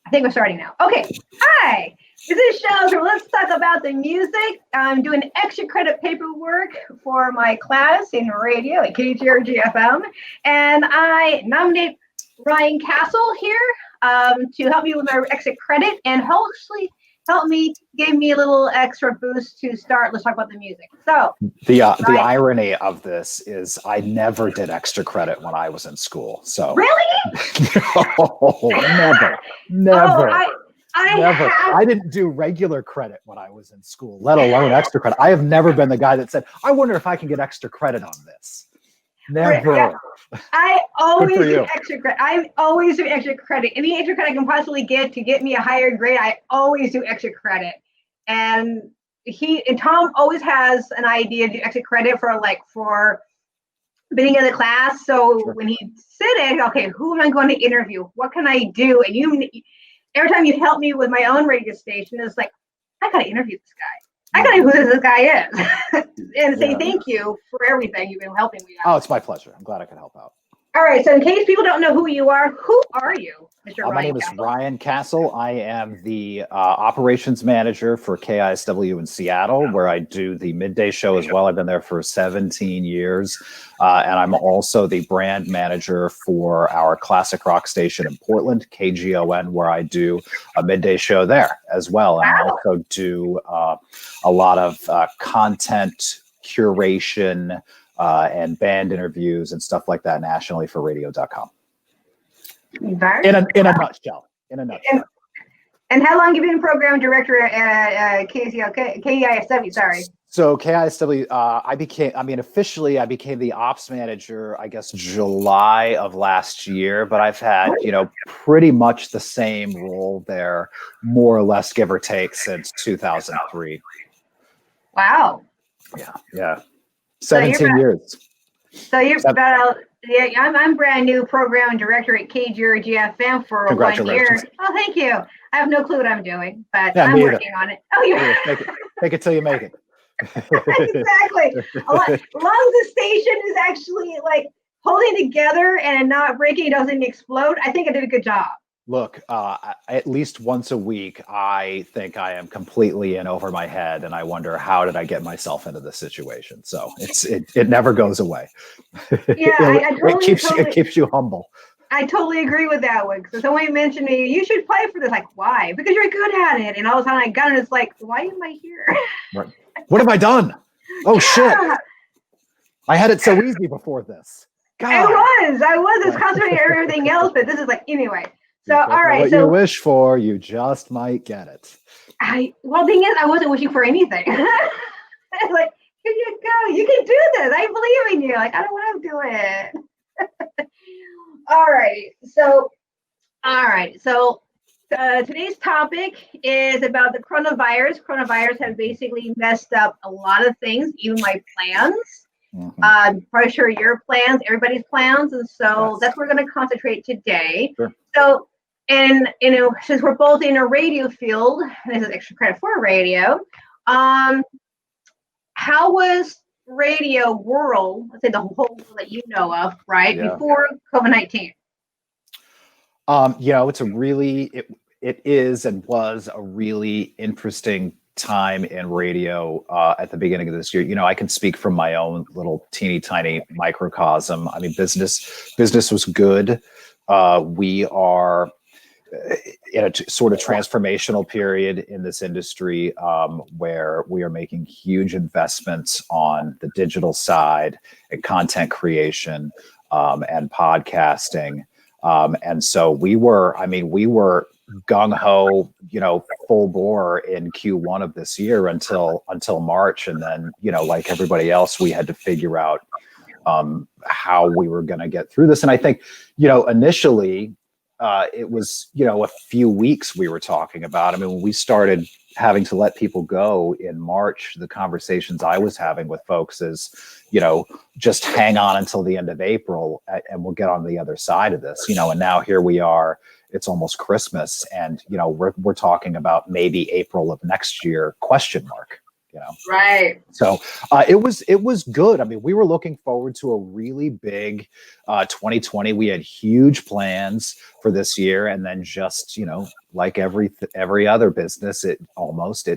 I think we're starting now. Okay. Hi, this is Shels. Let's talk about the music. I'm doing extra credit paperwork for my class in radio at KGRGFM. And I nominate Ryan Castle here to help me with my extra credit and hopefully give me a little extra boost to start. Let's talk about the music. So the irony of this is I never did extra credit when I was in school. So really? No, never. Oh, Never. I didn't do regular credit when I was in school, let alone extra credit. I have never been the guy that said, I wonder if I can get extra credit on this. Never. Yeah. I always do extra credit. I always do extra credit. Any extra credit I can possibly get to get me a higher grade, I always do extra credit. And Tom always has an idea to do extra credit for beginning of the class. So sure. When he said it, okay, who am I going to interview? What can I do? And every time you help me with my own radio station, it's like, I got to interview this guy. I got to know who this guy is and say thank you for everything you've been helping me out. Oh, it's my pleasure. I'm glad I could help out. All right. So in case people don't know who you are, who are you, Mr. Ryan? My name is Ryan Castle. I am the operations manager for KISW in Seattle, where I do the midday show as well. I've been there for 17 years. And I'm also the brand manager for our classic rock station in Portland, KGON, where I do a midday show there as well. And I also do a lot of content curation and band interviews and stuff like that nationally for radio.com. In a nutshell. And how long have you been program director at KISW? Sorry. So KISW, officially I became the ops manager, I guess, July of last year, but I've had, pretty much the same role there, more or less, give or take, since 2003. Wow. Yeah. 17 years. So you're about, I'm brand new program director at KGRGFM for 1 year. Oh, thank you. I have no clue what I'm doing, but I'm working on it. Oh, yeah. Make it till you make it. Exactly. As long as the station is actually like holding together and not breaking, it doesn't explode, I think I did a good job. Look, at least once a week, I think I am completely in over my head, and I wonder, how did I get myself into this situation? So it never goes away. Yeah, it keeps you humble. I totally agree with that one. Because someone mentioned me, you should play for this. Like, why? Because you're good at it. And all of a sudden I got it. It's like, why am I here? Right. What have I done? Oh, shit. I had it so easy before this. God. I was. It's concentrating on everything else, but this is like, anyway. So, all right. What you wish for, you just might get it. The thing is, I wasn't wishing for anything. It's like, here you go. You can do this. I believe in you. Like, I don't want to do it. All right. So today's topic is about the coronavirus. Coronavirus has basically messed up a lot of things, even my plans. Mm-hmm. Probably sure your plans, everybody's plans. And so that's what we're going to concentrate today. Sure. So, and since we're both in a radio field, and this is extra credit for radio, how was radio world, let's say the whole world that you know of, right, before COVID-19? It is and was a really interesting time in radio at the beginning of this year. I can speak from my own little teeny tiny microcosm. I mean, business was good. We are in a sort of transformational period in this industry where we are making huge investments on the digital side and content creation and podcasting. And so we were gung-ho, full bore in Q1 of this year until March. And then, like everybody else, we had to figure out how we were going to get through this. And I think, initially, it was, a few weeks we were talking about. I mean, when we started having to let people go in March, the conversations I was having with folks is, just hang on until the end of April and we'll get on the other side of this, and now here we are, it's almost Christmas and, we're talking about maybe April of next year, ? you know? Right. So it was good. I mean, we were looking forward to a really big 2020. We had huge plans for this year, and then just, you know, like every other business, it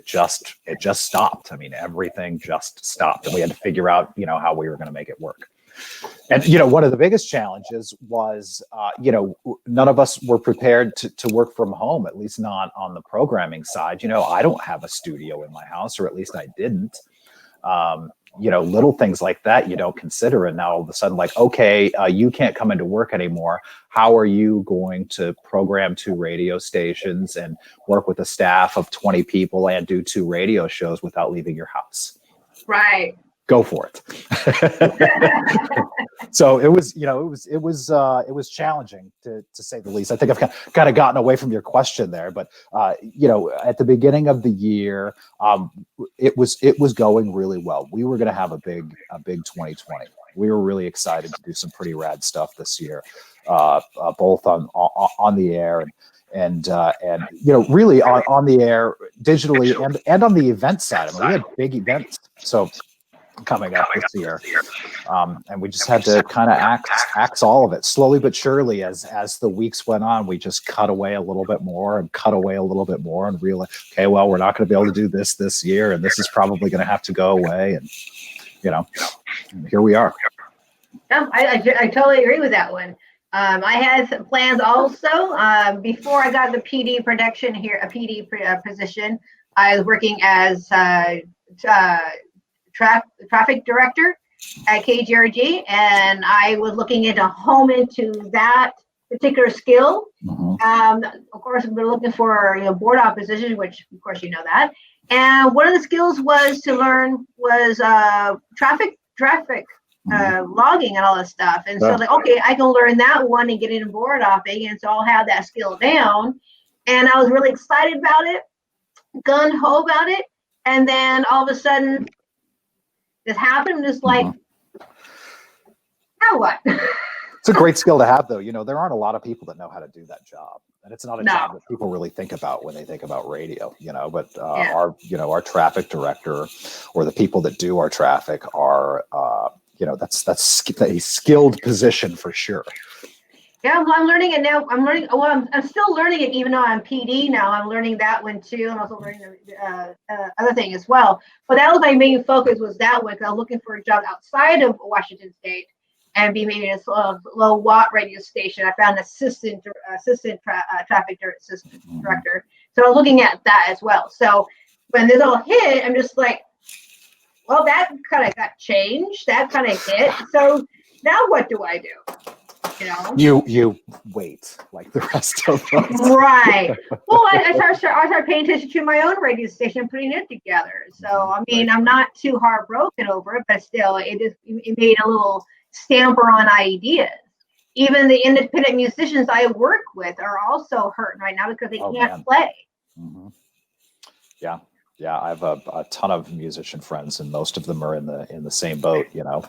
just stopped. I mean, everything just stopped, and we had to figure out, you know, how we were going to make it work. And, you know, one of the biggest challenges was, you know, none of us were prepared to work from home, at least not on the programming side. You know, I don't have a studio in my house, or at least I didn't. You know, little things like that you don't consider. And now all of a sudden, like, okay, you can't come into work anymore. How are you going to program 2 radio stations and work with a staff of 20 people and do 2 radio shows without leaving your house? Right. Go for it. So it was, you know, it was challenging to say the least. I think I've kind of gotten away from your question there, but you know, at the beginning of the year, it was going really well. We were going to have a big 2020. We were really excited to do some pretty rad stuff this year, both on the air and you know, really on the air, digitally, and on the event side. I mean, we had big events coming up this year, and we just had to kind of axe all of it slowly but surely. As the weeks went on, we just cut away a little bit more and realized, okay, well, we're not going to be able to do this year, and this is probably going to have to go away, and you know, here we are. I totally agree with that one. I had some plans also. Before I got the PD production here, a PD position, I was working as traffic director at KGRG, and I was looking into that particular skill. Of course, we're looking for, you know, board opposition, which of course you know that. And one of the skills was to learn traffic logging and all this stuff. And so, like, okay, I can learn that one and get into board opping, and so I'll have that skill down. And I was really excited about it, gun ho about it, and then all of a sudden, this happened. Just like, now what? It's a great skill to have, though. You know, there aren't a lot of people that know how to do that job, and it's not a job that people really think about when they think about radio. You know, but our traffic director, or the people that do our traffic, are you know, that's a skilled position for sure. Yeah, I'm learning it now. I'm still learning it, even though I'm PD now. I'm learning that one too. I'm also learning the other thing as well. But that was my main focus, was that one, because I was looking for a job outside of Washington State and be maybe a low watt radio station. I found assistant traffic director. So I was looking at that as well. So when this all hit, I'm just like, well, that kind of got changed. That kind of hit. So now what do I do? You know, you wait like the rest of us. Right. Well, I started paying attention to my own radio station, putting it together. So I mean, I'm not too heartbroken over it, but still, it made a little stamper on ideas. Even the independent musicians I work with are also hurting right now because they can't play. Yeah, I have a ton of musician friends, and most of them are in the same boat. You know.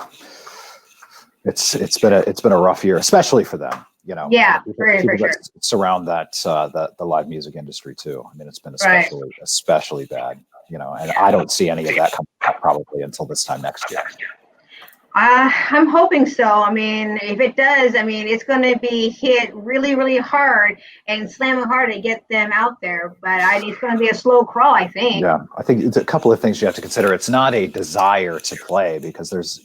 It's been a rough year, especially for them, you know. Yeah, people for sure. Surround that the live music industry too. I mean, it's been especially bad, you know. And I don't see any of that coming up probably until this time next year. I'm hoping so. I mean, if it does, I mean, it's going to be hit really, really hard and slamming hard to get them out there. But it's going to be a slow crawl, I think. Yeah, I think it's a couple of things you have to consider. It's not a desire to play, because there's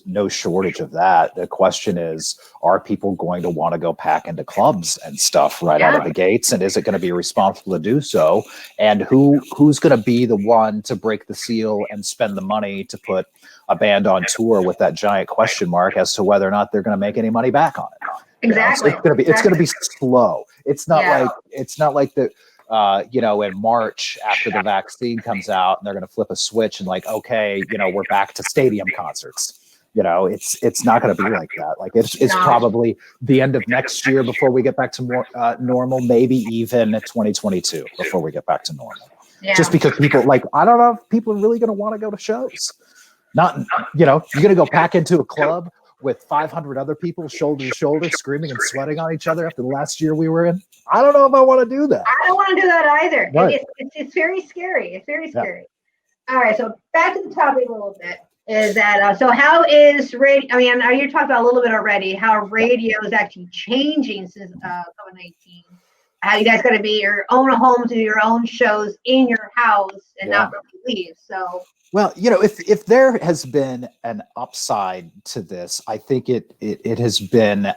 no shortage of that. The question is, are people going to want to go pack into clubs and stuff right out of the gates? And is it going to be responsible to do so? And who's going to be the one to break the seal and spend the money to put a band on tour with that giant question mark as to whether or not they're going to make any money back on it? Exactly. You know, so it's going to be slow. It's not like the you know, in March after the vaccine comes out and they're going to flip a switch and like, okay, you know, we're back to stadium concerts. You know, it's not going to be like that. Like it's probably the end of next year before we get back to more normal, maybe even 2022 before we get back to normal. Yeah. Just because people, like, I don't know if people are really going to want to go to shows. Not, you know, you're going to go pack into a club with 500 other people shoulder to shoulder screaming and sweating on each other after the last year we were in. I don't know if I want to do that. I don't want to do that either. Right. It's very scary. It's very scary. All right, so back to the topic a little bit. Is that so? How is radio? I mean, you talked about a little bit already how radio is actually changing since COVID-19. How you guys got to be your own home to do your own shows in your house and not really leave. So. Well, if there has been an upside to this, I think it has been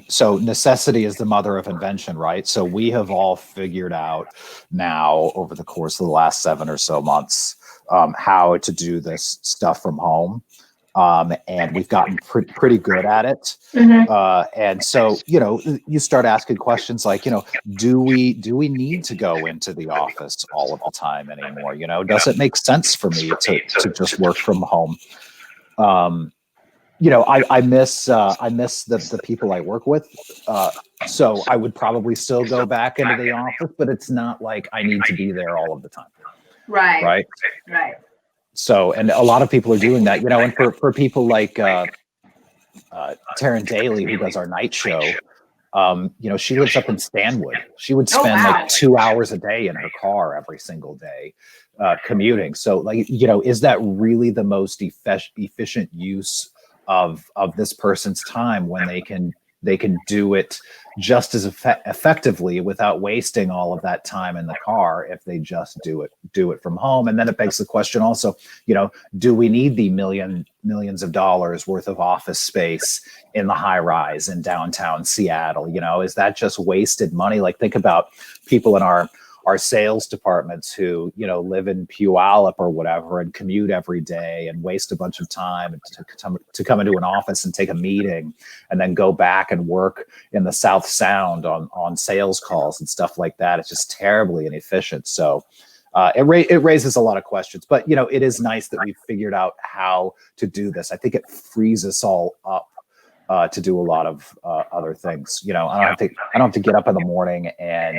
so necessity is the mother of invention, right? So we have all figured out now over the course of the last 7 or so months how to do this stuff from home. And we've gotten pretty good at it. And so, you start asking questions like, do we need to go into the office all of the time anymore? Does it make sense for me to just work from home? I miss the people I work with. So I would probably still go back into the office, but it's not like I need to be there all of the time. Right. So, and a lot of people are doing that, and for people like Taryn Daly, who does our night show, she lives up in Stanwood. She would spend like 2 hours a day in her car every single day commuting. So is that really the most efficient use of this person's time when they can do it just as effectively without wasting all of that time in the car if they just do it from home? And then it begs the question also, do we need the millions of dollars worth of office space in the high rise in downtown Seattle? Is that just wasted money? Like, think about people in our sales departments who, live in Puyallup or whatever and commute every day and waste a bunch of time to come into an office and take a meeting and then go back and work in the South Sound on sales calls and stuff like that. It's just terribly inefficient. So it raises a lot of questions, but it is nice that we've figured out how to do this. I think it frees us all up to do a lot of other things. I don't have to get up in the morning and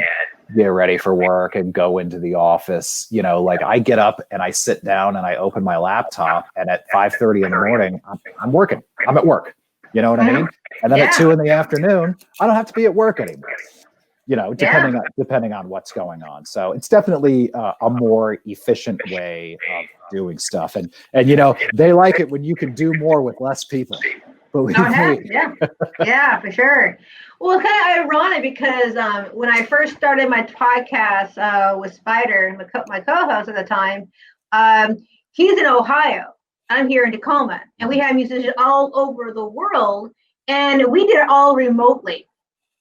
get ready for work and go into the office. Like, I get up and I sit down and I open my laptop, and at 5:30 in the morning, I'm working. I'm at work. You know what I mean? And then at 2 in the afternoon, I don't have to be at work anymore. Depending on what's going on. So it's definitely a more efficient way of doing stuff. And they like it when you can do more with less people. Yeah, for sure. Well, it's kind of ironic because when I first started my podcast with Spider, my co-host at the time, he's in Ohio. I'm here in Tacoma, and we have musicians all over the world, and we did it all remotely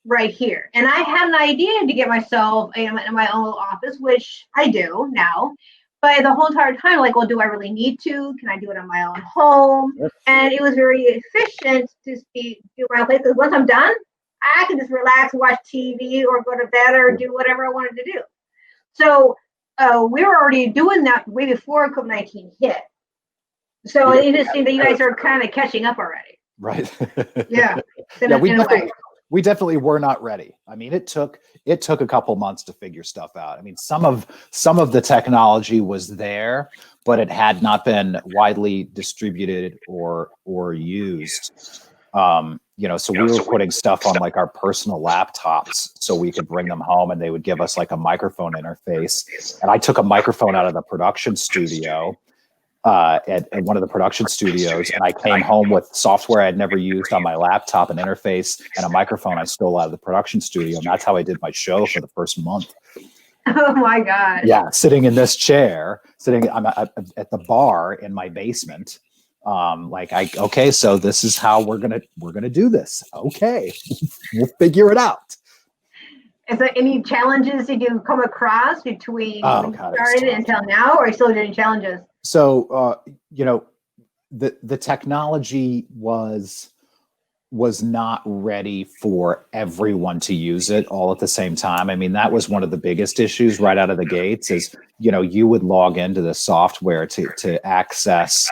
right here. And I had an idea to get myself in my own office, which I do now. But the whole entire time, like, well, do I really need to? Can I do it in my own home? And it was very efficient to do my own place. Because once I'm done, I can just relax, watch TV, or go to bed, or do whatever I wanted to do. So we were already doing that way before COVID-19 hit. So it's interesting that you guys are kind of catching up already. Right. We definitely were not ready. I mean, it took a couple months to figure stuff out. I mean, some of the technology was there, but it had not been widely distributed or used. So we were putting stuff on like our personal laptops so we could bring them home, and they would give us like a microphone interface. And I took a microphone out of the production studio at one of the production studios, and I came home with software I'd never used on my laptop, an interface, and a microphone I stole out of the production studio. And that's how I did my show for the first month. Oh my God. Yeah. Sitting in this chair, I'm at the bar in my basement. So this is how we're going to do this. Okay. We'll figure it out. Is there any challenges that you come across between when you started until now, or are you still doing challenges? So, the technology was not ready for everyone to use it all at the same time. I mean, that was one of the biggest issues right out of the gates is, you would log into the software to access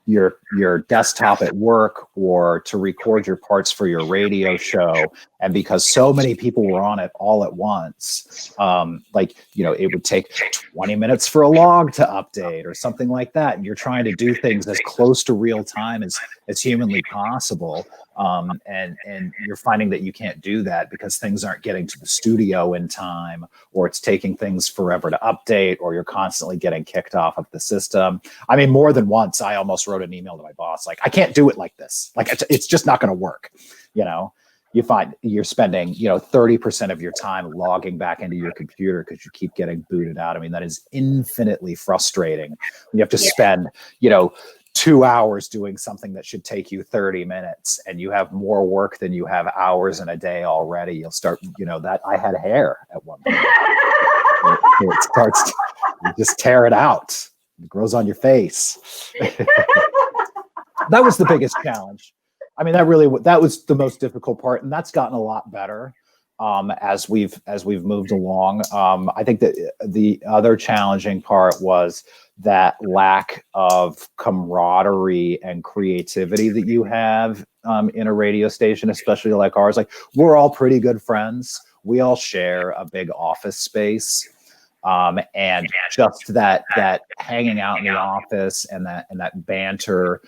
your desktop at work or to record your parts for your radio show. And because so many people were on it all at once, it would take 20 minutes for a log to update or something like that. And you're trying to do things as close to real time as humanly possible. And you're finding that you can't do that because things aren't getting to the studio in time, or it's taking things forever to update, or you're constantly getting kicked off of the system. I mean, more than once, I almost wrote an email to my boss, like, I can't do it like this. Like, it's just not going to work. You know, you find you're spending, 30% of your time logging back into your computer because you keep getting booted out. I mean, that is infinitely frustrating. You have to spend, 2 hours doing something that should take you 30 minutes, and you have more work than you have hours in a day already. You'll start, that I had hair at one point. it starts, you just tear it out. It grows on your face. That was the biggest challenge. I mean, that was the most difficult part, and that's gotten a lot better as we've moved along. I think that the other challenging part was that lack of camaraderie and creativity that you have in a radio station, especially like ours. Like, we're all pretty good friends. We all share a big office space. And just that hanging out in the office and that banter,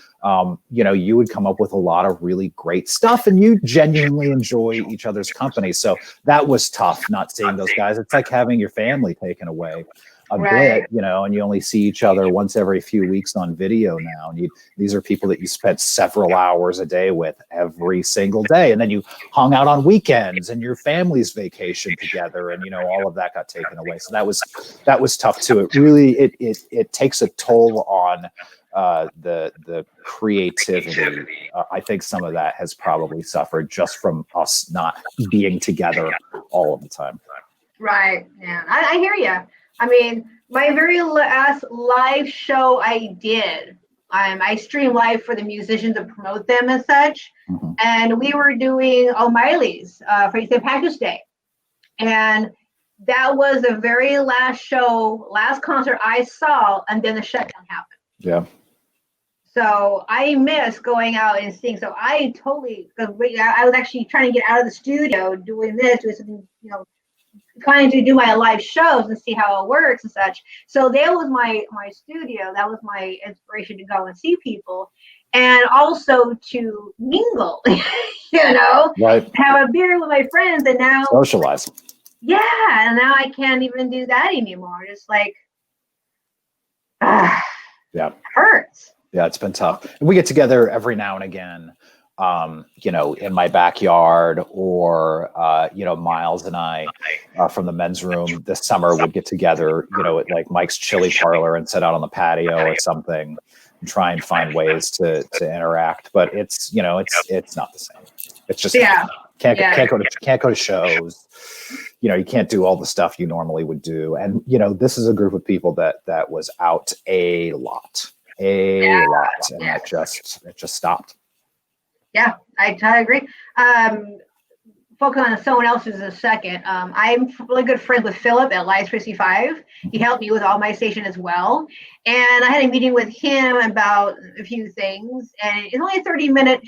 you would come up with a lot of really great stuff, and you genuinely enjoy each other's company. So that was tough, not seeing those guys. It's like having your family taken away a bit, and you only see each other once every few weeks on video now. And these are people that you spent several hours a day with every single day. And then you hung out on weekends and your family's vacation together, and, all of that got taken away. So that was tough too. It really, it takes a toll on the creativity. I think some of that has probably suffered just from us not being together all of the time. Right. Yeah. I hear you. I mean, my very last live show I did, I stream live for the musicians to promote them and such. Mm-hmm. And we were doing O'Malley's for St. Patrick's Day. And that was the very last concert I saw, and then the shutdown happened. Yeah. So I miss going out and seeing. So I was actually trying to get out of the studio doing something, trying to do my live shows and see how it works and such. So that was my studio. That was my inspiration to go and see people, and also to mingle, right. Have a beer with my friends, and now socialize. Yeah, and now I can't even do that anymore. It's like, it hurts. Yeah, it's been tough. And we get together every now and again. In my backyard, or, Miles and I from the men's room this summer would get together, at like Mike's Chili Parlor and sit out on the patio or something and try and find ways to interact. But it's not the same. It's just can't go to shows. You can't do all the stuff you normally would do. And, this is a group of people that was out a lot, and it just stopped. Yeah, I totally agree. Focus on someone else's in a second. I'm really good friends with Philip at Live 65. He helped me with all my station as well. And I had a meeting with him about a few things. And it's only a 30-minute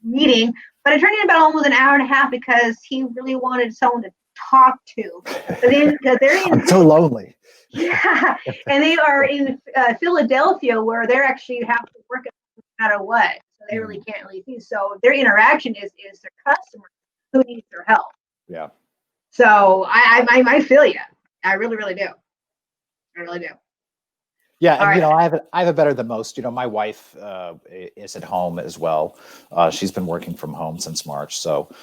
meeting, but it turned into about almost an hour and a half because he really wanted someone to talk to. I'm so lonely. Yeah, and they are in Philadelphia, where they're actually have to work no matter what. They really can't really see. So their interaction is their customer who needs their help. Yeah. So I feel you. I really, really do. I really do. Yeah, and I have it better than most. My wife is at home as well. She's been working from home since March. So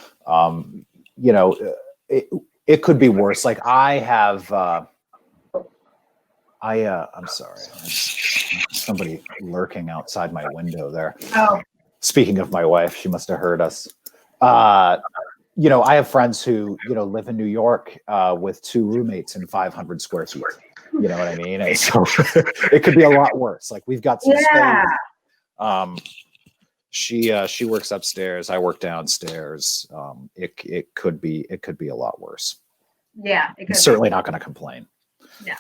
it could be worse. Like I have I'm sorry. Somebody lurking outside my window there. Oh. Speaking of my wife, she must have heard us. I have friends who, live in New York with 2 roommates in 500 square feet. You know what I mean? And so it could be a lot worse. Like we've got some space. She works upstairs. I work downstairs. It could be a lot worse. Yeah. I'm certainly not going to complain. Yeah.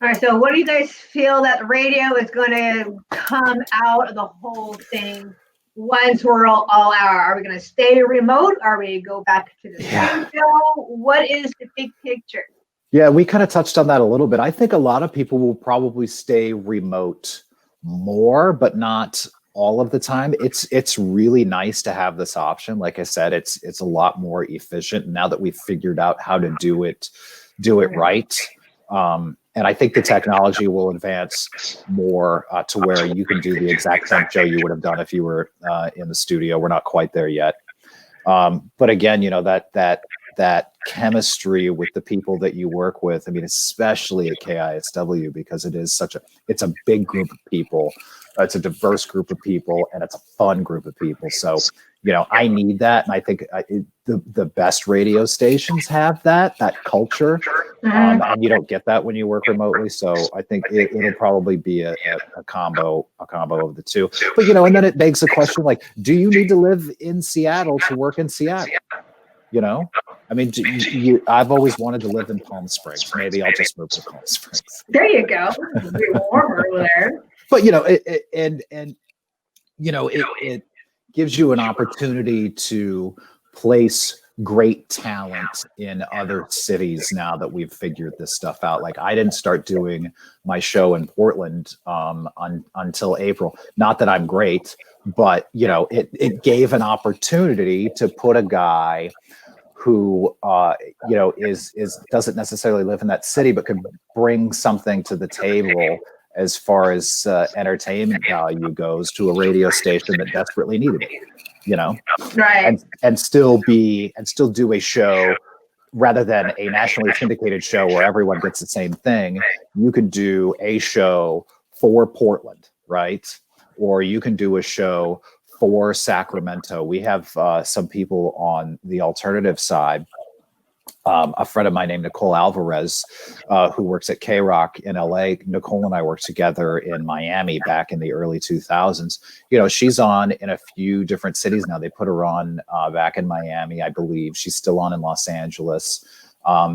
All right, so what do you guys feel that radio is going to come out of the whole thing once we're all out? Are we going to stay remote? Are we go back to the studio? What is the big picture? Yeah, we kind of touched on that a little bit. I think a lot of people will probably stay remote more, but not all of the time. It's really nice to have this option. Like I said, it's a lot more efficient now that we've figured out how to do it right. And I think the technology will advance more to where you can do the exact same show you would have done if you were in the studio. We're not quite there yet. But again, you know, that chemistry with the people that you work with, I mean, especially at KISW, because it's a big group of people. It's a diverse group of people, and it's a fun group of people. So, you know, I need that. And I think the best radio stations have that culture. And you don't get that when you work remotely. So I think it'll probably be a combo of the two. But, you know, and then it begs the question, like, do you need to live in Seattle to work in Seattle? You know, I mean, I've always wanted to live in Palm Springs. Maybe I'll just move to Palm Springs. There you go. It's a bit warmer there. But, you know, it gives you an opportunity to place great talent in other cities now that we've figured this stuff out. Like, I didn't start doing my show in Portland until April. Not that I'm great, but, you know, it gave an opportunity to put a guy who, you know, doesn't necessarily live in that city, but could bring something to the table as far as entertainment value goes to a radio station that desperately needed it, you know, right? And still do a show rather than a nationally syndicated show where everyone gets the same thing. You could do a show for Portland, right? Or you can do a show for Sacramento. We have some people on the alternative side. A friend of mine named Nicole Alvarez, who works at K-Rock in LA. Nicole and I worked together in Miami back in the early 2000s. You know, she's on in a few different cities now. They put her on back in Miami, I believe. She's still on in Los Angeles.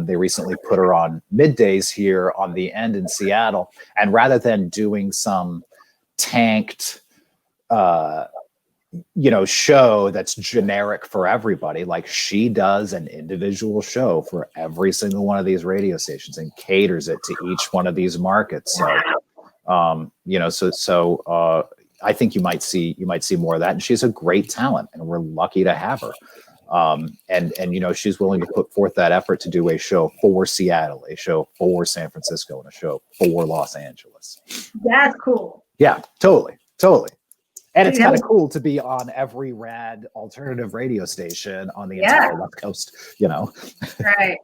They recently put her on middays here on the end in Seattle. And rather than doing some tanked, you know, show that's generic for everybody, like, she does an individual show for every single one of these radio stations and caters it to each one of these markets. So, you know, so I think you might see more of that. And she's a great talent, and we're lucky to have her. And you know, she's willing to put forth that effort to do a show for Seattle, a show for San Francisco, and a show for Los Angeles. That's cool. Yeah, totally. And it's kind of cool to be on every rad alternative radio station on the entire West Coast, you know? Right.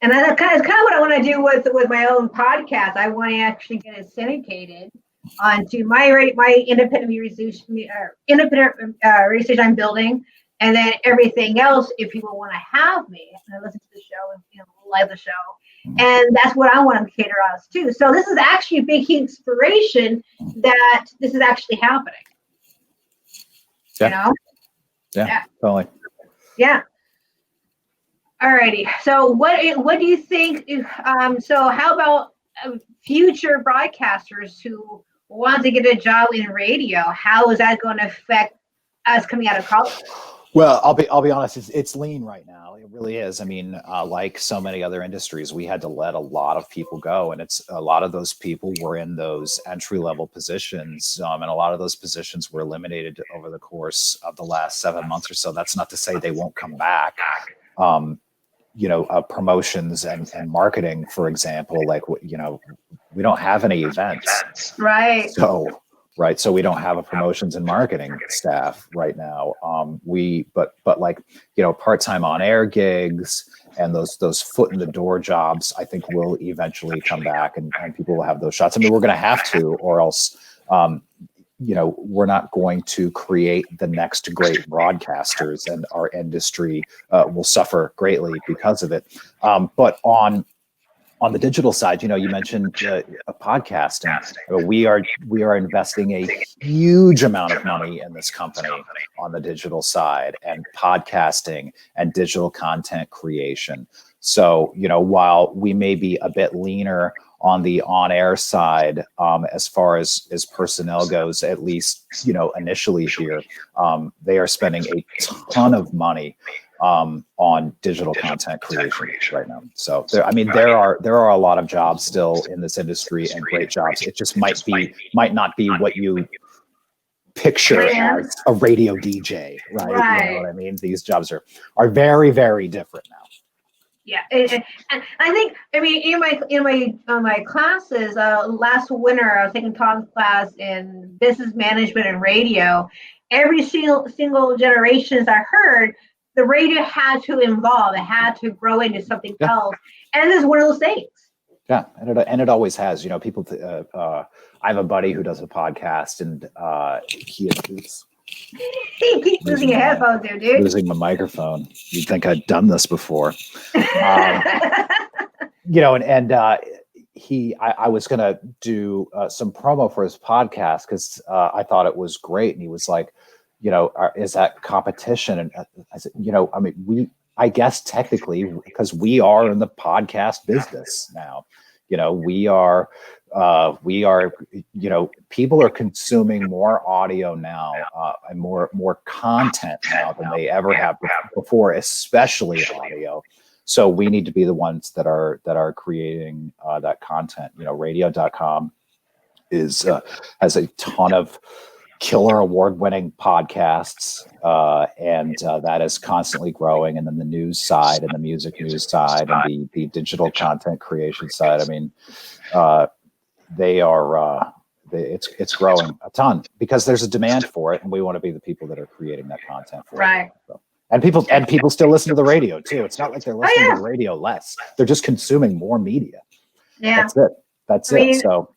And that's kind of what I want to do with my own podcast. I want to actually get it syndicated onto my independent radio station I'm building. And then everything else, if people want to have me and listen to the show and, you know, live the show. And that's what I want to cater us to. So this is actually a big inspiration that this is actually happening. Yeah. You know? Yeah, totally. Yeah. Alrighty. So what do you think? So how about future broadcasters who want to get a job in radio? How is that going to affect us coming out of college? Well, I'll be honest. It's lean right now. It really is. I mean, like so many other industries, we had to let a lot of people go, and it's a lot of those people were in those entry level positions, and a lot of those positions were eliminated over the course of the last 7 months or so. That's not to say they won't come back. You know, promotions and marketing, for example, like, you know, we don't have any events, right? So we don't have a promotions and marketing staff right now. But like, you know, part-time on-air gigs and those foot in the door jobs, I think will eventually come back, and people will have those shots. I mean, we're going to have to, or else, you know, we're not going to create the next great broadcasters, and our industry will suffer greatly because of it. But on the digital side, you know, you mentioned podcasting. We are investing a huge amount of money in this company on the digital side, and podcasting and digital content creation. So, you know, while we may be a bit leaner on the on-air side, as far as personnel goes, at least, you know, initially here, they are spending a ton of money on digital content creation right now. So there are a lot of jobs still in this industry, and great jobs. It just might not be what you picture as a radio DJ, right? You know what I mean? These jobs are very, very different now. Yeah, and I think, I mean, in my classes, last winter I was taking Tom's class in business management and radio. Every single generations I heard, the radio had to evolve, it had to grow into something else, and this is one of those things. Yeah, and it always has. You know, people. I have a buddy who does a podcast, and he keep losing your headphones there, dude. Losing my microphone. You'd think I'd done this before. You know, and I was gonna do some promo for his podcast because I thought it was great, and he was like, you know, is that competition? And I said, you know, I mean, I guess technically, because we are in the podcast business now, you know, we are, you know, people are consuming more audio now and more content now than they ever have before, especially audio. So we need to be the ones that are creating that content. You know, radio.com has a ton of killer award-winning podcasts, and that is constantly growing. And then the news side and the music news side and the digital content creation side. I mean, they are it's growing a ton because there's a demand for it, and we want to be the people that are creating that content for it. So, and people still listen to the radio too. It's not like they're listening to the radio less; they're just consuming more media. Yeah, that's it. So.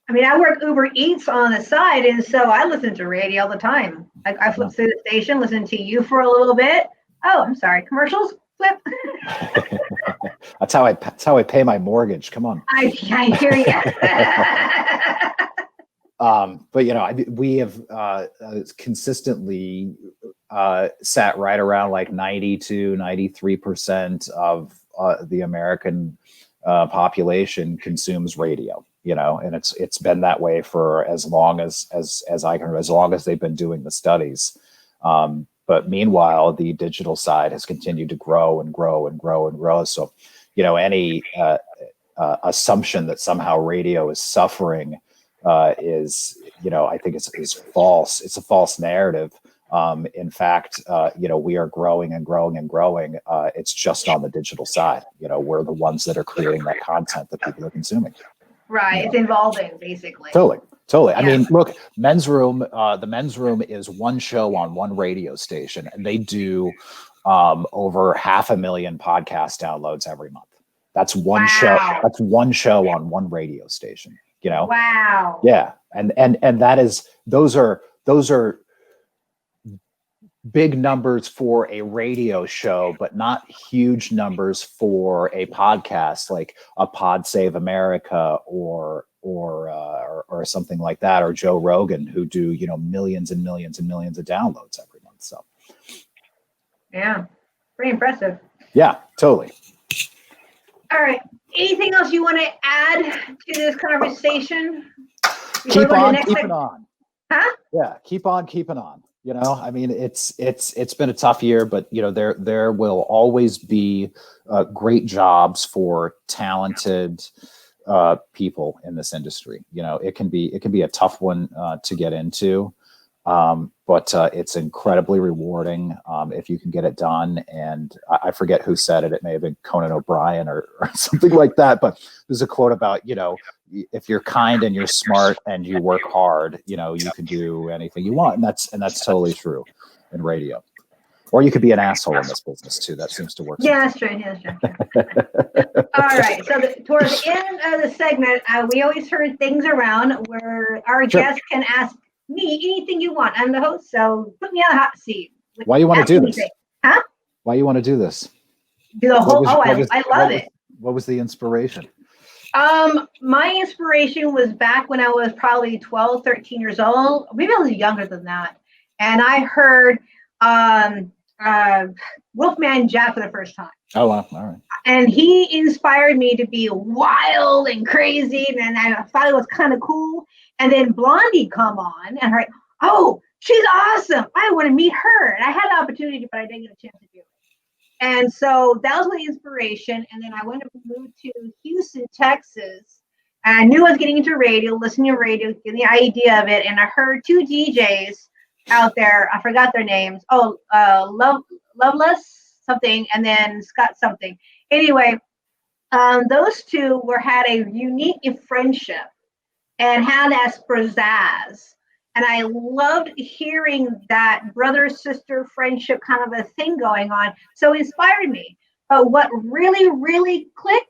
I mean, I work Uber Eats on the side, and so I listen to radio all the time. I flip through the station, listen to you for a little bit. Oh, I'm sorry, commercials, flip. That's how I pay my mortgage. Come on. I hear you. But you know, we have consistently sat right around like 93% of the American population consumes radio. You know, and it's been that way for as long as I can, as long as they've been doing the studies. But meanwhile, the digital side has continued to grow and grow and grow and grow. So, you know, any assumption that somehow radio is suffering is, you know, I think is false. It's a false narrative. In fact, you know, we are growing and growing and growing. It's just on the digital side. You know, we're the ones that are creating that content that people are consuming. Right. Yeah. It's evolving, basically. Totally. I mean, look, Men's Room, the Men's Room is one show on one radio station, and they do over 500,000 podcast downloads every month. That's one show. That's one show on one radio station, you know? Wow. Yeah. And that is, those are big numbers for a radio show, but not huge numbers for a podcast like a Pod Save America or something like that, or Joe Rogan, who do, you know, millions and millions and millions of downloads every month. So yeah, pretty impressive. Yeah, totally. All right. Anything else you want to add to this conversation? Keep on keeping on. Huh? Yeah, keep on keeping on. You know, I mean, it's been a tough year, but you know, there will always be great jobs for talented people in this industry. You know, it can be a tough one to get into, but it's incredibly rewarding if you can get it done. And I forget who said it. It may have been Conan O'Brien or something like that. But there's a quote about, you know, if you're kind and you're smart and you work hard, you know, you can do anything you want. And that's totally true in radio. Or you could be an asshole in this business too. That seems to work. Yeah, that's true. Yeah, that's true. All right. So towards the end of the segment, we always turn things around where our guests can ask me anything you want. I'm the host, so put me on the hot seat. Why you want to do this? Huh? Why you want to do this? Do the whole. I love it. What was the inspiration? My inspiration was back when I was probably 12, 13 years old. Maybe I was younger than that. And I heard Wolfman Jack for the first time. Oh, wow. All right. And he inspired me to be wild and crazy. And I thought it was kind of cool. And then Blondie come on and I'm like, oh, she's awesome. I want to meet her. And I had the opportunity, but I didn't get a chance to do it. And so that was my inspiration. And then I went to move to Houston, Texas, And I knew I was getting into radio, listening to radio, getting the idea of it. And I heard two DJs out there. I forgot their names. Oh, Loveless something, and then Scott something. Anyway, those two had a unique friendship and had as pizzazz. And I loved hearing that brother-sister friendship kind of a thing going on. So it inspired me. But what really, really clicked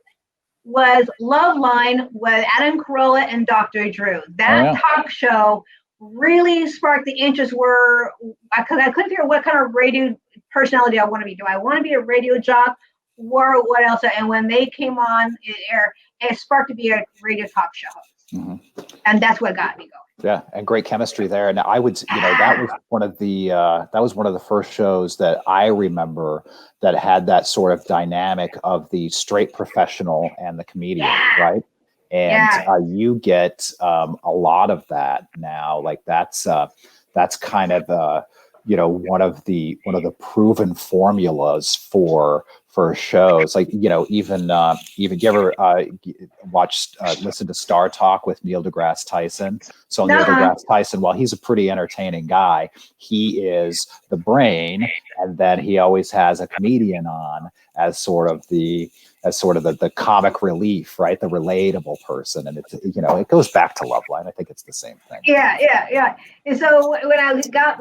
was Love Line with Adam Carolla and Dr. Drew. That talk show really sparked the interest because I couldn't figure out what kind of radio personality I want to be. Do I want to be a radio jock or what else? And when they came on air, it sparked to be a radio talk show host. And that's what got me going. Yeah, and great chemistry there. And I would, that was one of the first shows that I remember that had that sort of dynamic of the straight professional and the comedian, right? And you get a lot of that now. Like that's kind of one of the proven formulas for shows. Like even you ever listen to Star Talk with Neil deGrasse Tyson. So Neil deGrasse Tyson, while he's a pretty entertaining guy, he is the brain, and then he always has a comedian on as sort of the comic relief, right? The relatable person. And it's, it goes back to Loveline. I think it's the same thing. Yeah. And so when I got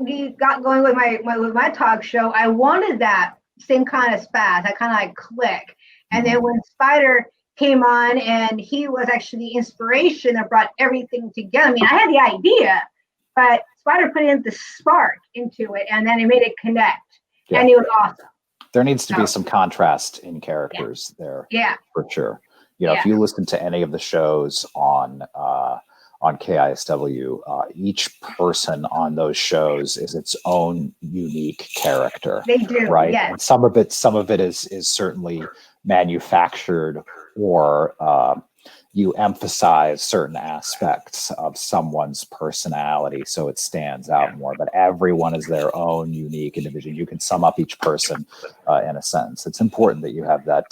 going with my talk show, I wanted that same kind of spaz, that kind of like click. And then when Spider came on, and he was actually the inspiration that brought everything together. I mean, I had the idea, but Spider put in the spark into it, and then it made it connect. Yeah. And it was awesome. There needs to be some contrast in characters there. Yeah. For sure. If you listen to any of the shows on KISW, each person on those shows is its own unique character. They do, right? Yes. And some of it is certainly manufactured, or you emphasize certain aspects of someone's personality so it stands out more. But everyone is their own unique individual. You can sum up each person in a sentence. It's important that you have that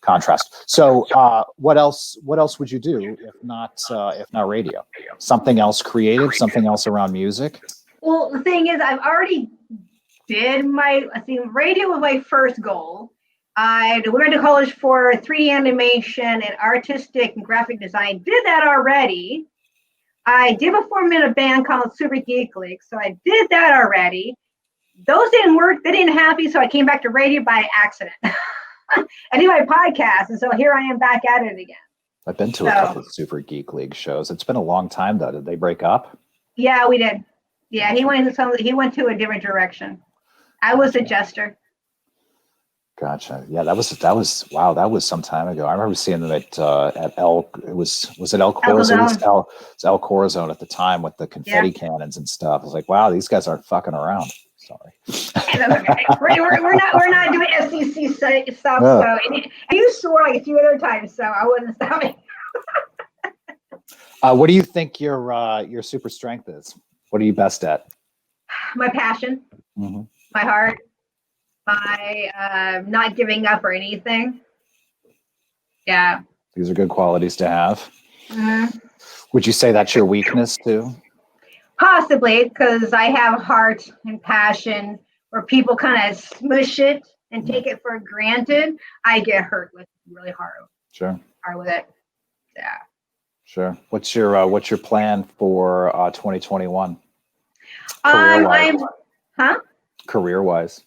contrast. So what else would you do if not radio? Something else creative, something else around music? Well, the thing is, I've already did radio was my first goal. I went to college for 3D animation and artistic and graphic design. Did that already. I did perform in a band called Super Geek League, so I did that already. Those didn't work. They didn't happen, so I came back to radio by accident. I did my podcast, and so here I am back at it again. I've been to a couple of Super Geek League shows. It's been a long time, though. Did they break up? Yeah, we did. Yeah, he went to a different direction. I was a jester. Gotcha. Yeah, that was wow. That was some time ago. I remember seeing them at El. Was it El Corazon? It was El Corazon at the time with the confetti cannons and stuff. I was like, wow, these guys aren't fucking around. Sorry. Okay. We're not doing SEC stuff. No. So and you swore like a few other times, so I wasn't stopping. What do you think your super strength is? What are you best at? My passion, my heart, my not giving up or anything. Yeah. These are good qualities to have. Would you say that's your weakness too? Possibly, because I have heart and passion where people kind of smush it and take it for granted. I get hurt with really hard. Sure. Hard with it. Yeah. Sure. What's your plan for 2021? Career-wise.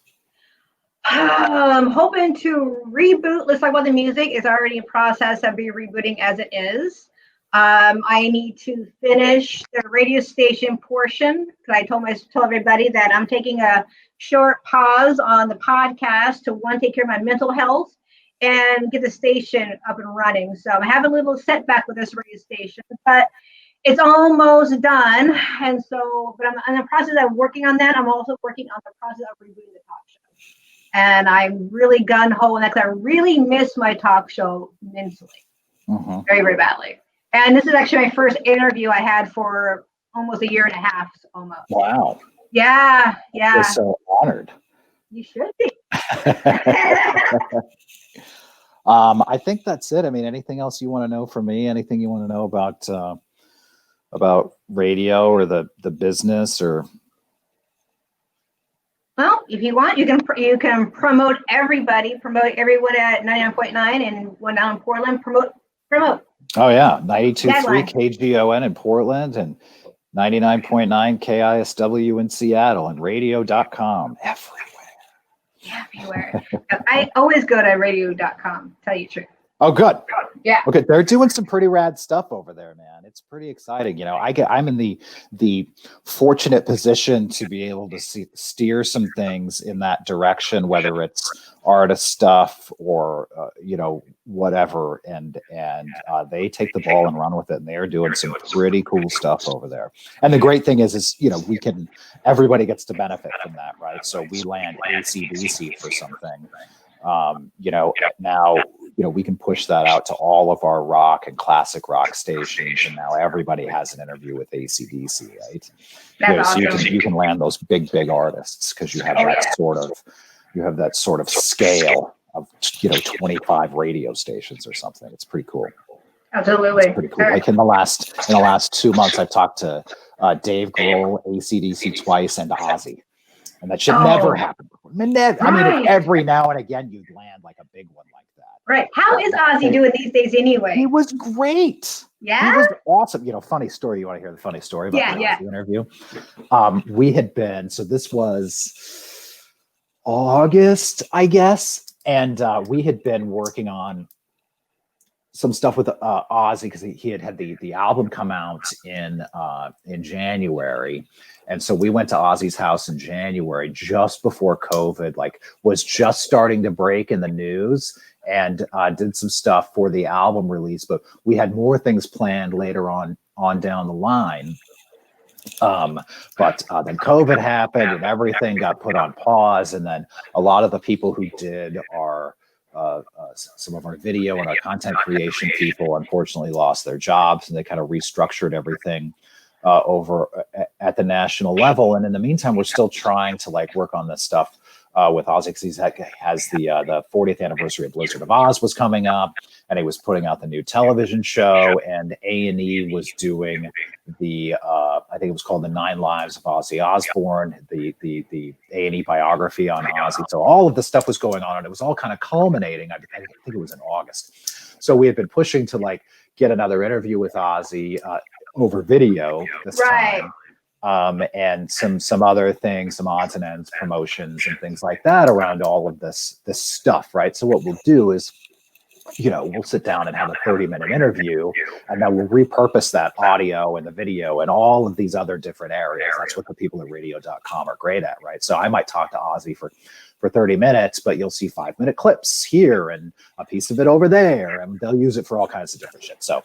I'm hoping to reboot. Let's talk about the music. It's already in process of being rebooting as it is. I need to finish the radio station portion because I told everybody that I'm taking a short pause on the podcast to take care of my mental health and get the station up and running. So I'm having a little setback with this radio station, but it's almost done. And so, but I'm in the process of working on that. I'm also working on the process of rebooting the talk show. And I'm really gun-ho on that because I really miss my talk show mentally, very, very badly. And this is actually my first interview I had for almost a year and a half, almost. Wow. Yeah. You're so honored. You should be. I think that's it. I mean, anything else you want to know from me? Anything you want to know about radio or the business or? Well, if you want, you can promote everybody, promote everyone at 99.9 and one down in Portland. Promote. Oh yeah, 92.3 KGON in Portland and 99.9 KISW in Seattle and radio.com everywhere. I always go to radio.com. Tell you the truth. Oh, good. Yeah. Okay, they're doing some pretty rad stuff over there, man. It's pretty exciting. You know, I'm in the fortunate position to be able to steer some things in that direction, whether it's artist stuff or whatever. And they take the ball and run with it, and they're doing some pretty cool stuff over there. And the great thing is everybody gets to benefit from that, right? So we land ACDC for something. Now we can push that out to all of our rock and classic rock stations, and now everybody has an interview with AC/DC, right? That's awesome. So you can land those big artists because you have that sort of scale of 25 radio stations or something. It's pretty cool. Absolutely. It's pretty cool. Like in the last 2 months, I've talked to Dave Grohl, AC/DC twice, and Ozzy. And that should never happen before. I mean, every now and again, you'd land like a big one like that. Right. How is Ozzy doing these days anyway? He was great. Yeah. He was awesome. Funny story. You want to hear the funny story about the interview? We had been, so this was August, I guess. And we had been working on some stuff with Ozzy because he had the album come out in January. And so we went to Ozzy's house in January, just before COVID, was just starting to break in the news, and did some stuff for the album release. But we had more things planned later on down the line. But then COVID happened and everything got put on pause. And then a lot of the people who did some of our video and our content creation people unfortunately lost their jobs, and they kind of restructured everything over at the national level. And in the meantime, we're still trying to work on this stuff with Ozzy, because he has the 40th anniversary of Blizzard of Oz was coming up, and he was putting out the new television show, and A&E was doing the I think it was called The 9 Lives of Ozzy Osbourne, the A&E biography on Ozzy. So all of this stuff was going on, and it was all kind of culminating. I think it was in August. So we had been pushing to get another interview with Ozzy over video this time. And some other things, some odds and ends promotions and things like that around all of this stuff, right? So what we'll do is, we'll sit down and have a 30-minute interview, and then we'll repurpose that audio and the video and all of these other different areas. That's what the people at radio.com are great at, right? So I might talk to Ozzy for 30 minutes, but you'll see 5-minute clips here and a piece of it over there, and they'll use it for all kinds of different shit. So,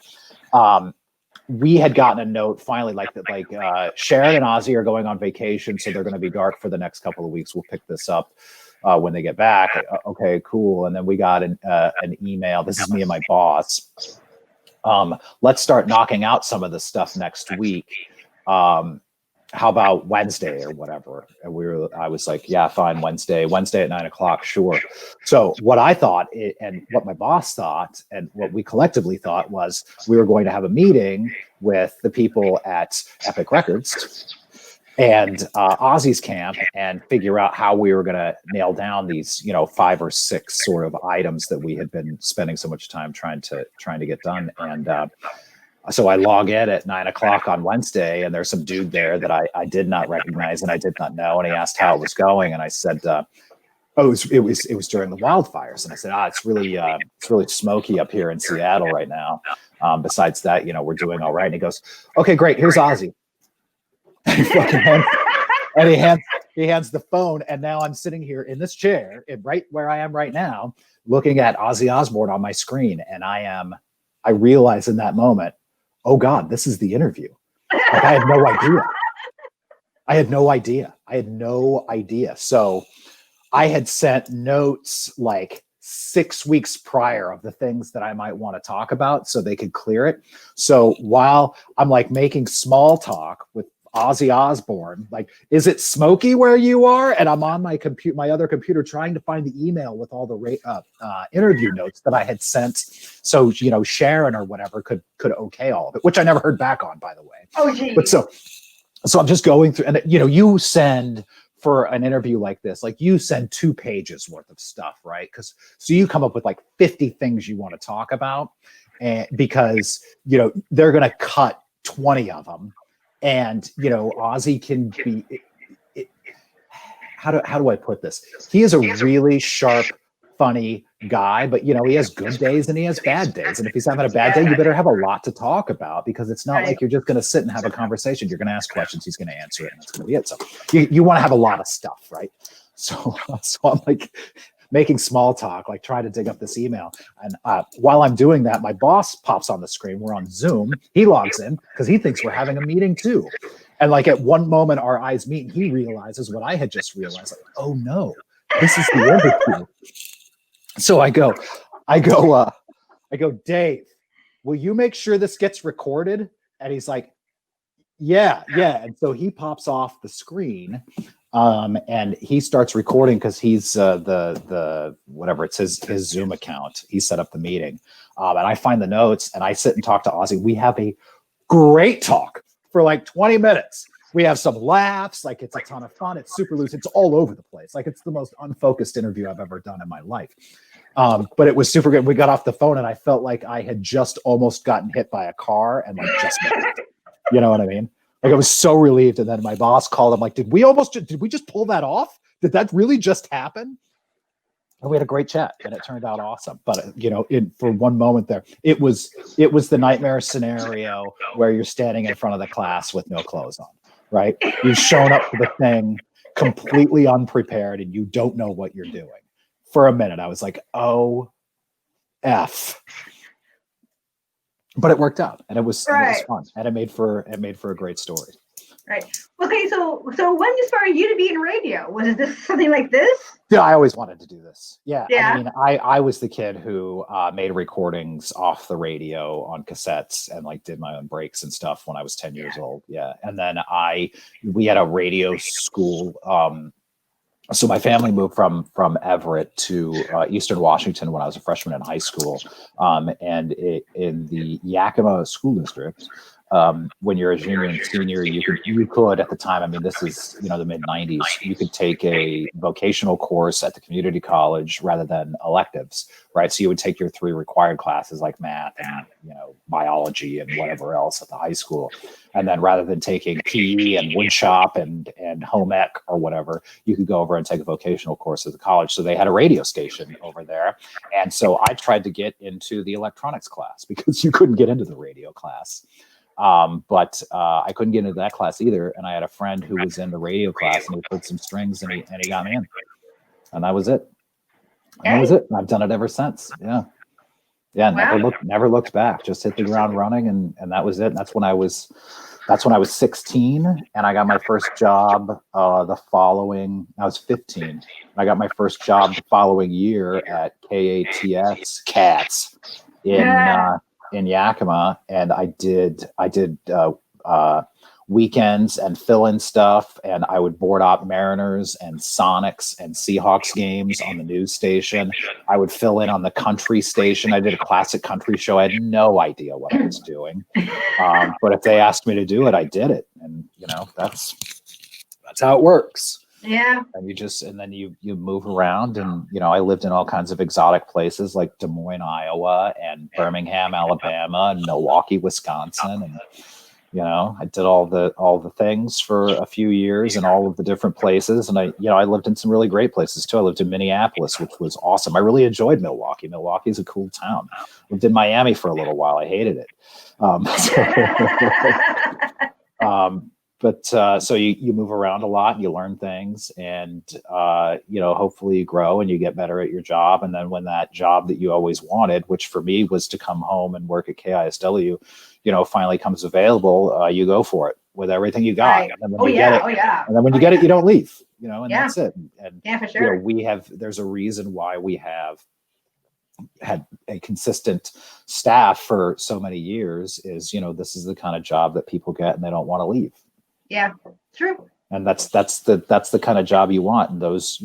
we had gotten a note finally, Sharon and Ozzy are going on vacation, so they're going to be dark for the next couple of weeks. We'll pick this up when they get back. Okay, cool. And then we got an email. This is me and my boss. Let's start knocking out some of the stuff next week. How about Wednesday or whatever? And I was like, yeah, fine. Wednesday at 9:00. Sure. So what I thought and what my boss thought and what we collectively thought was we were going to have a meeting with the people at Epic Records and Ozzy's camp and figure out how we were going to nail down these, 5 or 6 sort of items that we had been spending so much time trying to get done. And, so I log in at 9:00 on Wednesday, and there's some dude there that I did not recognize and I did not know. And he asked how it was going, and I said, it was during the wildfires. And I said, it's really smoky up here in Seattle right now. Besides that, we're doing all right. And he goes, okay, great. Here's Ozzy. And he hands the phone, and now I'm sitting here in this chair, right where I am right now, looking at Ozzy Osbourne on my screen, and I realize in that moment, oh God, this is the interview. I had no idea. So I had sent notes 6 weeks prior of the things that I might want to talk about so they could clear it. So while I'm making small talk with Ozzy Osbourne. Like, is it smoky where you are? And I'm on my other computer trying to find the email with all the interview notes that I had sent. So, you know, Sharon or whatever could okay all of it, which I never heard back on, by the way. Oh, geez. But so I'm just going through, and you know, you send for an interview like this, like you send 2 pages worth of stuff, right? So you come up with like 50 things you want to talk about, and because, you know, they're going to cut 20 of them. And, you know, Ozzy can be, how do I put this? He is a really sharp, funny guy, but, you know, he has good days and he has bad days. And if he's having a bad day, you better have a lot to talk about, because it's not like you're just going to sit and have a conversation. You're going to ask questions, he's going to answer it, and that's going to be it. So you want to have a lot of stuff, right? So I'm like making small talk, like trying to dig up this email. And while I'm doing that, my boss pops on the screen. We're on Zoom. He logs in because he thinks we're having a meeting too. And like at one moment, our eyes meet, and he realizes what I had just realized. Like, oh no, this is the interview. So I go, Dave, will you make sure this gets recorded? And he's like, yeah. And so he pops off the screen, and he starts recording because he's the whatever, it's his Zoom account. He set up the meeting, and I find the notes and I sit and talk to Ozzy. We have a great talk for like 20 minutes. We have some laughs, like it's a ton of fun. It's super loose. It's all over the place. Like it's the most unfocused interview I've ever done in my life. But it was super good. We got off the phone and I felt like I had just almost gotten hit by a car and like just missed it. You know what I mean? Like I was so relieved. And then my boss called. I'm like, did we just pull that off? Did that really just happen? And we had a great chat and it turned out awesome. But you know, for one moment there, it was the nightmare scenario where you're standing in front of the class with no clothes on, right? You've shown up for the thing completely unprepared and you don't know what you're doing. For a minute, I was like, oh, F. But it worked out, and it was fun, and it made for a great story. Right. Okay. So when inspired you to be in radio? Was this something like this? Yeah, I always wanted to do this. Yeah. Yeah. I mean, I was the kid who made recordings off the radio on cassettes and like did my own breaks and stuff when I was 10 years old. Yeah. And then we had a radio school. So my family moved from Everett to Eastern Washington when I was a freshman in high school. And in the Yakima School District, when you're a junior and senior, you could at the time, I mean, this is, you know, the mid 90s, you could take a vocational course at the community college rather than electives, right? So you would take your 3 required classes like math and, you know, biology and whatever else at the high school. And then rather than taking PE and wood shop and home ec or whatever, you could go over and take a vocational course at the college. So they had a radio station over there. And so I tried to get into the electronics class because you couldn't get into the radio class. But I couldn't get into that class either. And I had a friend who was in the radio class and he put some strings and he got me in. And that was it. And that was it. And I've done it ever since. Yeah. Yeah. Wow. Never looked back, just hit the ground running. And that was it. And that's when I was 16 and I got my first job I was 15. I got my first job the following year at Cats in Yakima, and I did weekends and fill-in stuff, and I would board op Mariners and Sonics and Seahawks games on the news station. I would fill in on the country station. I did a classic country show. I had no idea what I was doing, but if they asked me to do it, I did it, and you know that's how it works. Yeah. And then you move around, and you know I lived in all kinds of exotic places like Des Moines, Iowa, and Birmingham, Alabama, and Milwaukee, Wisconsin, and you know I did all the things for a few years in all of the different places, and I lived in some really great places too. I lived in Minneapolis, which was awesome. I really enjoyed Milwaukee. Milwaukee's a cool town. Lived in Miami for a little while. I hated it. But so you move around a lot and you learn things, and you know hopefully you grow and you get better at your job. And then when that job that you always wanted, which for me was to come home and work at KISW, you know, finally comes available, you go for it with everything you got. Right. And then when you get it, and then when you get it, you don't leave. You know, and that's it. And yeah, for sure. You know, there's a reason why we have had a consistent staff for so many years. Is you know this is the kind of job that people get and they don't want to leave. Yeah, true. And that's the kind of job you want. And those,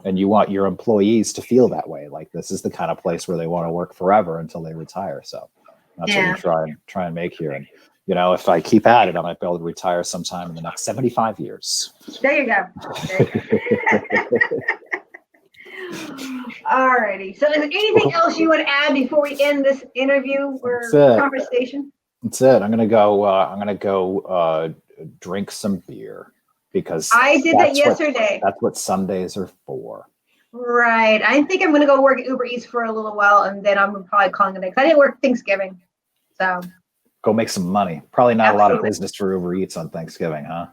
and you want your employees to feel that way. Like this is the kind of place where they want to work forever until they retire. So that's what we try and make here. And, if I keep at it, I might be able to retire sometime in the next 75 years. There you go. All righty. So is there anything else you want to add before we end this interview or conversation? That's it. I'm gonna go drink some beer because I did that yesterday. That's what Sundays are for. Right. I think I'm gonna go work at Uber Eats for a little while, and then I'm probably calling it. I didn't work Thanksgiving, so go make some money. Probably not a lot of business for Uber Eats on Thanksgiving, huh?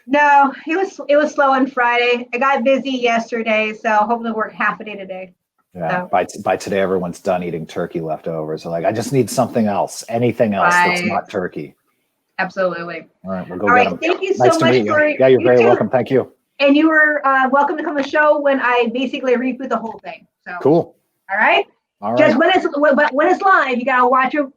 No, it was slow on Friday. I got busy yesterday, so hopefully work half a day today. Yeah. So. By today, everyone's done eating turkey leftovers. So like, I just need something else, anything else that's not turkey. Absolutely. All right, we'll go get them. Thank you so much for. Yeah, you're very welcome. Thank you. And you were welcome to come on the show when I basically reboot the whole thing. So cool. All right. Just when it's live, you gotta watch your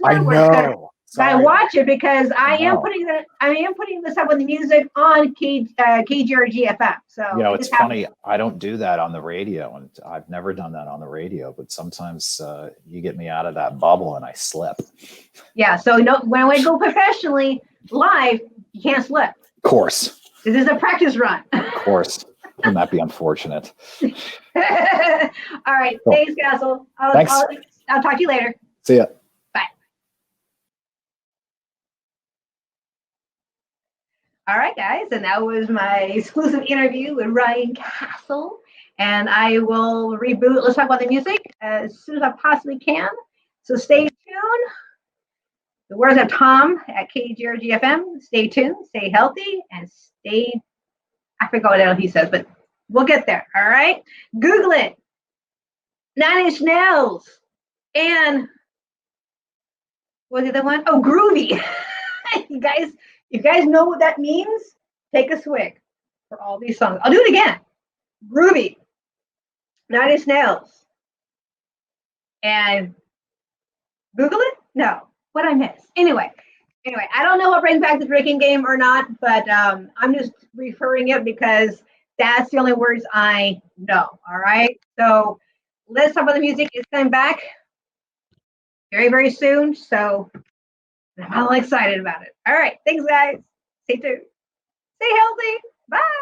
I know. Gotta watch it because I am putting this up with the music on KGRG FM. So it's funny. I don't do that on the radio, and I've never done that on the radio. But sometimes you get me out of that bubble, and I slip. Yeah. So when we go professionally live, you can't slip. Of course. This is a practice run. Of course. Wouldn't that be unfortunate? All right. Cool. Thanks, Castle. Thanks. I'll talk to you later. See ya. Bye. All right, guys. And that was my exclusive interview with Ryan Castle. And I will reboot. Let's talk about the music as soon as I possibly can. So stay tuned. The words of Tom at KGRG FM. Stay tuned, stay healthy, and I forgot what else he says, but we'll get there. All right. Google it. 9 Inch Nails. And what's the other one? Oh, Groovy. You guys know what that means? Take a swig for all these songs. I'll do it again. Groovy. 9 Inch Nails. And Google it? No. What I miss? Anyway, I don't know what brings back the drinking game or not, but I'm just referring it because that's the only words I know. All right. So let's talk about the music. It's coming back very, very soon. So I'm all excited about it. All right. Thanks, guys. Stay tuned. Stay healthy. Bye.